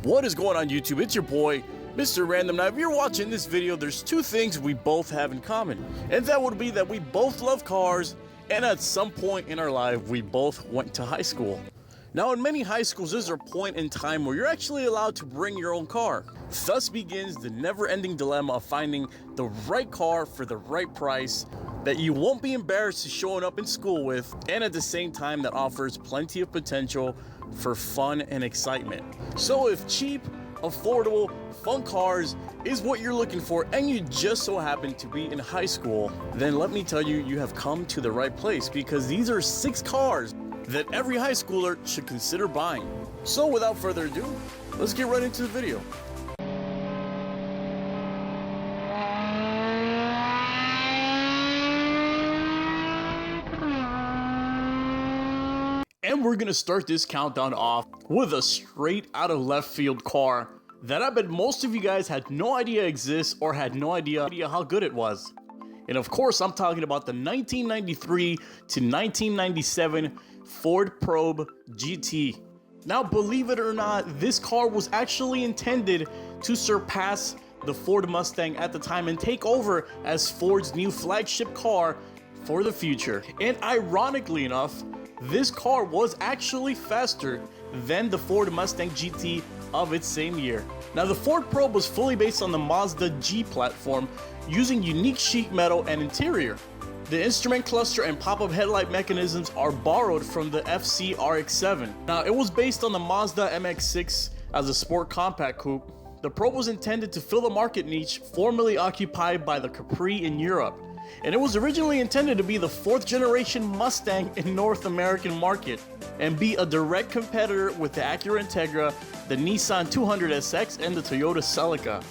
What is going on YouTube? It's your boy, Mr. Random. Now, if you're watching this video, there's two things we both have in common. And that would be that we both love cars, and at some point in our life, we both went to high school. Now, in many high schools, there's a point in time where you're actually allowed to bring your own car. Thus begins the never-ending dilemma of finding the right car for the right price that you won't be embarrassed to showing up in school with, and at the same time that offers plenty of potential for fun and excitement. So if cheap, affordable, fun cars is what you're looking for and you just so happen to be in high school, then let me tell you, you have come to the right place, because these are 6 cars that every high schooler should consider buying. So without further ado, let's get right into the video. And we're gonna start this countdown off with a straight out of left field car that I bet most of you guys had no idea exists or had no idea how good it was. And of course, I'm talking about the 1993 to 1997 Ford Probe GT. Now, believe it or not, this car was actually intended to surpass the Ford Mustang at the time and take over as Ford's new flagship car for the future. And ironically enough, this car was actually faster than the Ford Mustang GT of its same year. Now, the Ford Probe was fully based on the Mazda G platform, using unique sheet metal and interior. The instrument cluster and pop-up headlight mechanisms are borrowed from the FC RX-7. Now, it was based on the Mazda MX-6 as a sport compact coupe. The Probe was intended to fill the market niche formerly occupied by the Capri in Europe, and it was originally intended to be the 4th generation Mustang in North American market and be a direct competitor with the Acura Integra, the Nissan 200SX, and the Toyota Celica.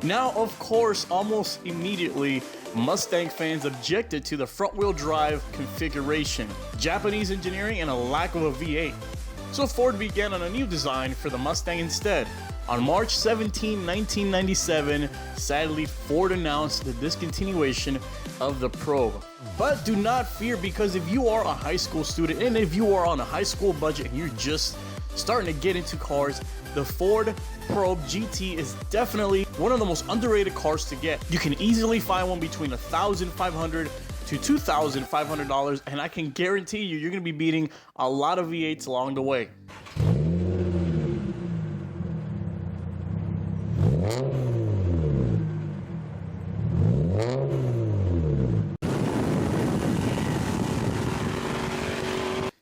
Now, of course, almost immediately, Mustang fans objected to the front-wheel drive configuration, Japanese engineering, and a lack of a V8. So Ford began on a new design for the Mustang instead. On March 17, 1997, sadly, Ford announced the discontinuation of the Probe. But do not fear, because if you are a high school student and if you are on a high school budget and you're just starting to get into cars, the Ford Probe GT is definitely one of the most underrated cars to get. You can easily find one between $1,500 to $2,500, and I can guarantee you're going to be beating a lot of V8s along the way.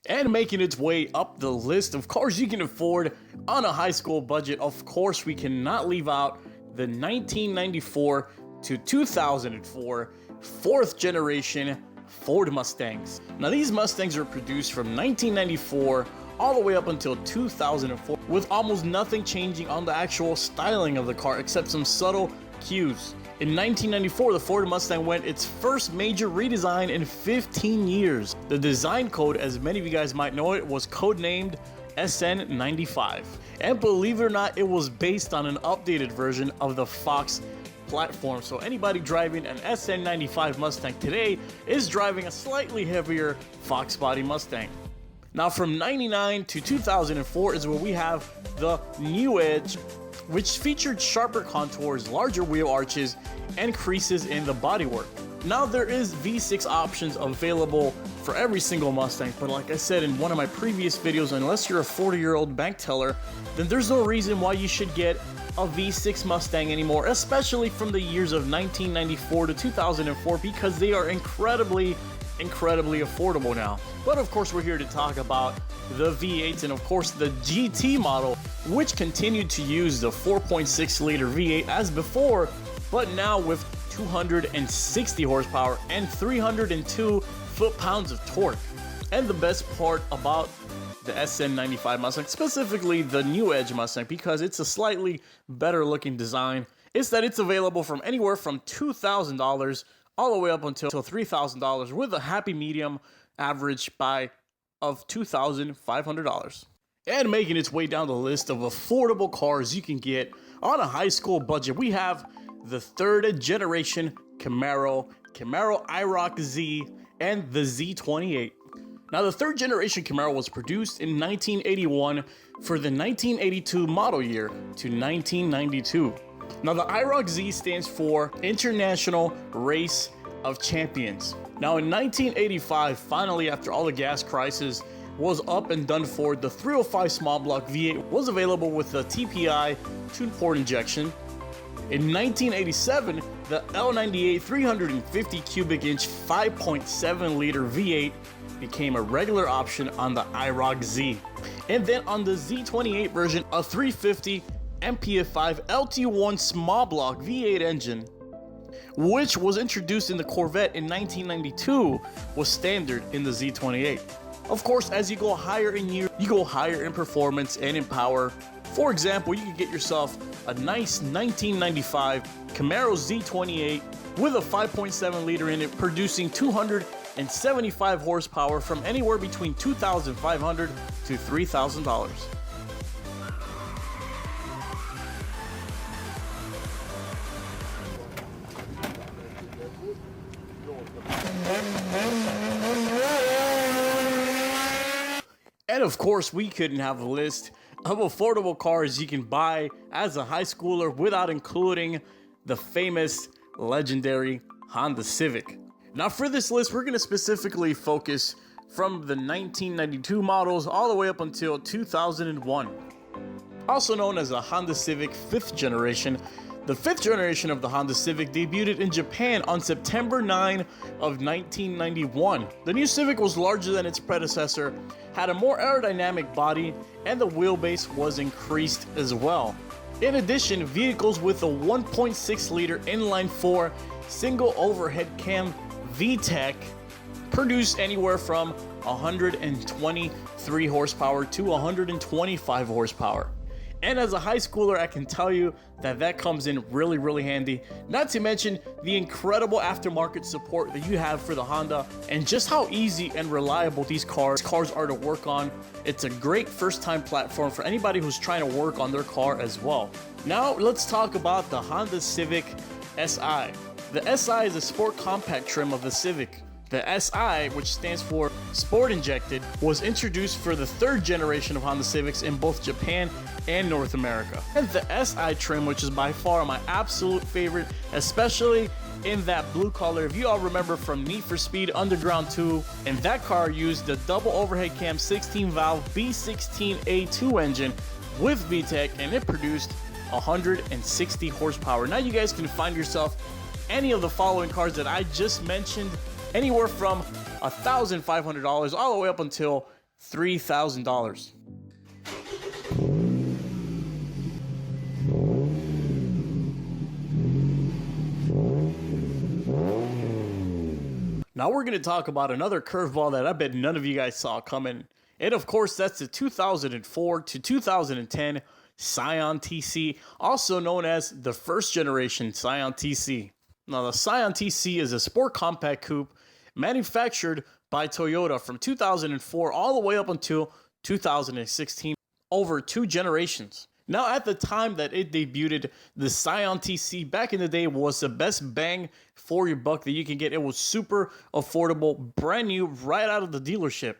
And making its way up the list of cars you can afford on a high school budget, of course, we cannot leave out the 1994 to 2004 4th generation Ford Mustangs. Now, these Mustangs are produced from 1994 all the way up until 2004, with almost nothing changing on the actual styling of the car except some subtle cues. In 1994, the Ford Mustang went its first major redesign in 15 years. The design code, as many of you guys might know it, was codenamed SN95. And believe it or not, it was based on an updated version of the Fox platform. So anybody driving an SN95 Mustang today is driving a slightly heavier Fox body Mustang. Now, from 99 to 2004 is where we have the New Edge, which featured sharper contours, larger wheel arches, and creases in the bodywork. Now, there is V6 options available for every single Mustang, but like I said in one of my previous videos, unless you're a 40-year-old bank teller, then there's no reason why you should get a V6 Mustang anymore, especially from the years of 1994 to 2004, because they are incredibly affordable now. But of course, we're here to talk about the V8s and of course the GT model, which continued to use the 4.6 liter V8 as before, but now with 260 horsepower and 302 foot-pounds of torque. And the best part about the SN95 Mustang, specifically the New Edge Mustang, because it's a slightly better looking design, is that it's available from anywhere from $2,000 all the way up until $3,000, with a happy medium average buy of $2,500. And making its way down the list of affordable cars you can get on a high school budget, we have the 3rd generation Camaro, IROC Z, and the Z28. Now, the third generation Camaro was produced in 1981 for the 1982 model year to 1992. Now, the IROC Z stands for International Race of Champions. Now, in 1985, finally, after all the gas crisis was up and done for, the 305 small block V8 was available with the TPI tuned port injection. In 1987, the L98 350 cubic inch 5.7 liter V8 became a regular option on the IROC Z. And then on the Z28 version, a 350 MPF5 LT1 small block V8 engine, which was introduced in the Corvette in 1992, was standard in the Z28. Of course, as you go higher in year, you go higher in performance and in power. For example, you can get yourself a nice 1995 Camaro Z28 with a 5.7 liter in it, producing 275 horsepower from anywhere between $2,500 to $3,000. And of course, we couldn't have a list of affordable cars you can buy as a high schooler without including the famous, legendary Honda Civic. Now, for this list, we're going to specifically focus from the 1992 models all the way up until 2001. Also known as a Honda Civic 5th generation, the 5th generation of the Honda Civic debuted in Japan on September 9 of 1991. The new Civic was larger than its predecessor, had a more aerodynamic body, and the wheelbase was increased as well. In addition, vehicles with a 1.6 liter inline-4 single overhead cam VTEC produce anywhere from 123 horsepower to 125 horsepower. And as a high schooler, I can tell you that that comes in really, really handy. Not to mention the incredible aftermarket support that you have for the Honda and just how easy and reliable these cars are to work on. It's a great first-time platform for anybody who's trying to work on their car as well. Now, let's talk about the Honda Civic SI. The SI is a sport compact trim of the Civic. The SI, which stands for Sport Injected, was introduced for the 3rd generation of Honda Civics in both Japan and North America. And the SI trim, which is by far my absolute favorite, especially in that blue color. If you all remember from Need for Speed Underground 2, and that car used the double overhead cam 16 valve B16A2 engine with VTEC, and it produced 160 horsepower. Now you guys can find yourself any of the following cars that I just mentioned, anywhere from $1,500 all the way up until $3,000. Now we're going to talk about another curveball that I bet none of you guys saw coming. And of course, that's the 2004 to 2010 Scion TC, also known as the 1st generation Scion TC. Now, the Scion TC is a sport compact coupe manufactured by Toyota from 2004 all the way up until 2016, over 2 generations. Now, at the time that it debuted, the Scion TC back in the day was the best bang for your buck that you can get. It was super affordable, brand new, right out of the dealership.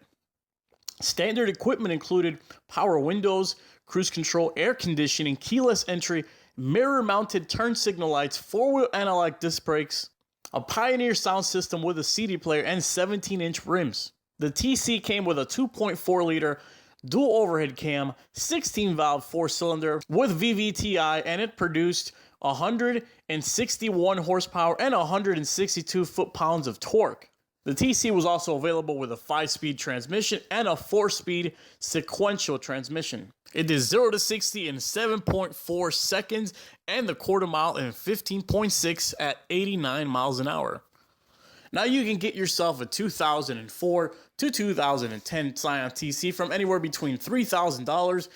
Standard equipment included power windows, cruise control, air conditioning, keyless entry, mirror-mounted turn signal lights, 4-wheel analog disc brakes, a Pioneer sound system with a CD player, and 17-inch rims. The TC came with a 2.4-liter dual overhead cam, 16-valve 4-cylinder with VVTi, and it produced 161 horsepower and 162 foot-pounds of torque. The TC was also available with a 5-speed transmission and a 4-speed sequential transmission. It did 0 to 60 in 7.4 seconds and the quarter mile in 15.6 at 89 miles an hour. Now you can get yourself a 2004 to 2010 Scion TC from anywhere between $3,000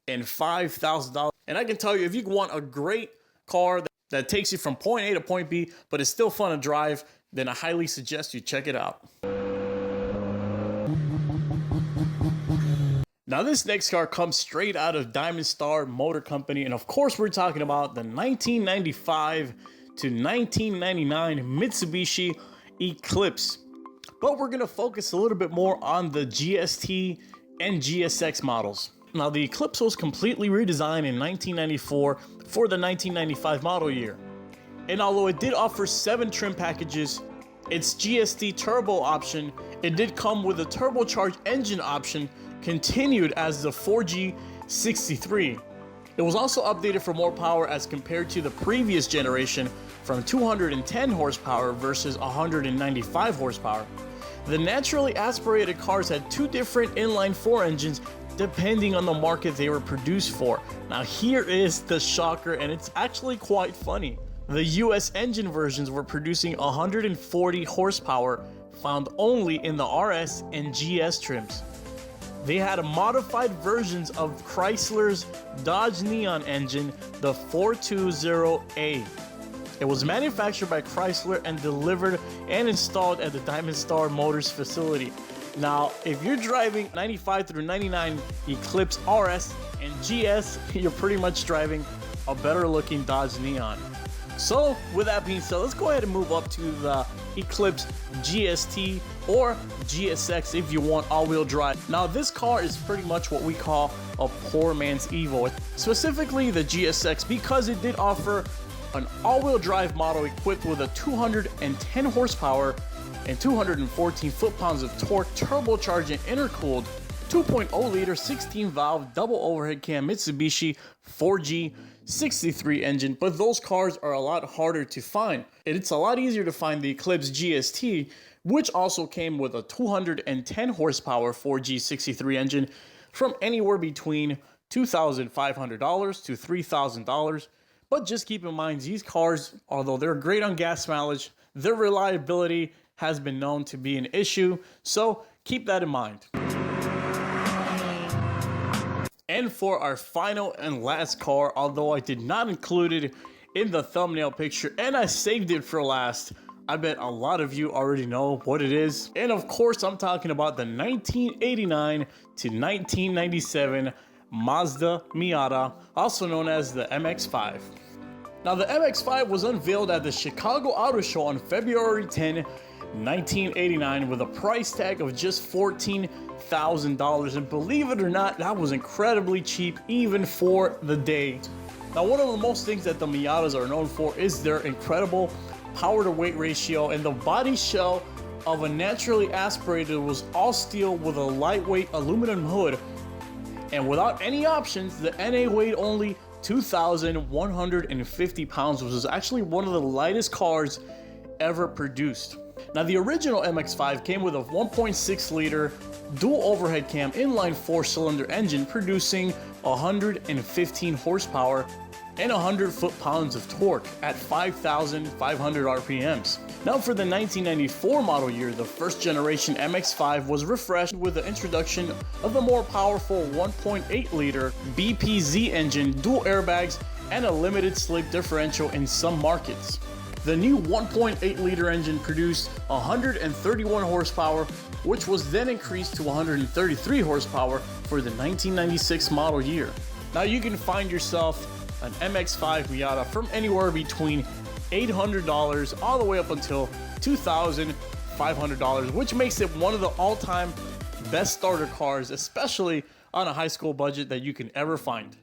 and $5,000. And I can tell you, if you want a great car that takes you from point A to point B, but it's still fun to drive, then I highly suggest you check it out. Now this next car comes straight out of Diamond Star Motor Company, and of course we're talking about the 1995 to 1999 Mitsubishi Eclipse. but we're gonna focus a little bit more on the GST and GSX models. Now, the Eclipse was completely redesigned in 1994 for the 1995 model year. And although it did offer 7 trim packages, its GST turbo option, it did come with a turbocharged engine option continued as the 4G63. It was also updated for more power as compared to the previous generation from 210 horsepower versus 195 horsepower. The naturally aspirated cars had 2 different inline-4 engines depending on the market they were produced for. Now here is the shocker, and it's actually quite funny. The US engine versions were producing 140 horsepower, found only in the RS and GS trims. They had modified versions of Chrysler's Dodge Neon engine, the 420A. It was manufactured by Chrysler and delivered and installed at the Diamond Star Motors facility. Now, if you're driving 95 through 99 Eclipse RS and GS, you're pretty much driving a better looking Dodge Neon. So with that being said, let's go ahead and move up to the Eclipse GST or GSX if you want all-wheel drive. Now this car is pretty much what we call a poor man's Evo, specifically the GSX, because it did offer an all-wheel drive model equipped with a 210 horsepower and 214 foot-pounds of torque, turbocharged and intercooled 2.0 liter 16 valve double overhead cam Mitsubishi 4G63 engine. But those cars are a lot harder to find. It's a lot easier to find the Eclipse GST, which also came with a 210 horsepower 4G63 engine from anywhere between $2,500 to $3,000. But just keep in mind, these cars, although they're great on gas mileage, their reliability has been known to be an issue, so keep that in mind. And for our final and last car, although I did not include it in the thumbnail picture and I saved it for last, I bet a lot of you already know what it is. And of course, I'm talking about the 1989 to 1997 Mazda Miata, also known as the MX-5. Now, the MX-5 was unveiled at the Chicago Auto Show on February 10, 1989 with a price tag of just $14,000, and believe it or not, that was incredibly cheap even for the day. Now, one of the most things that the Miatas are known for is their incredible power to weight ratio, and the body shell of a naturally aspirated was all steel with a lightweight aluminum hood, and without any options, the NA weighed only 2,150 pounds, which is actually one of the lightest cars ever produced. Now, the original MX-5 came with a 1.6 liter dual overhead cam inline 4-cylinder engine producing 115 horsepower and 100 foot-pounds of torque at 5,500 RPMs. Now, for the 1994 model year, the first generation MX-5 was refreshed with the introduction of the more powerful 1.8 liter BPZ engine, dual airbags, and a limited slip differential in some markets. The new 1.8 liter engine produced 131 horsepower, which was then increased to 133 horsepower for the 1996 model year. Now, you can find yourself an MX-5 Miata from anywhere between $800 all the way up until $2,500, which makes it one of the all-time best starter cars, especially on a high school budget, that you can ever find.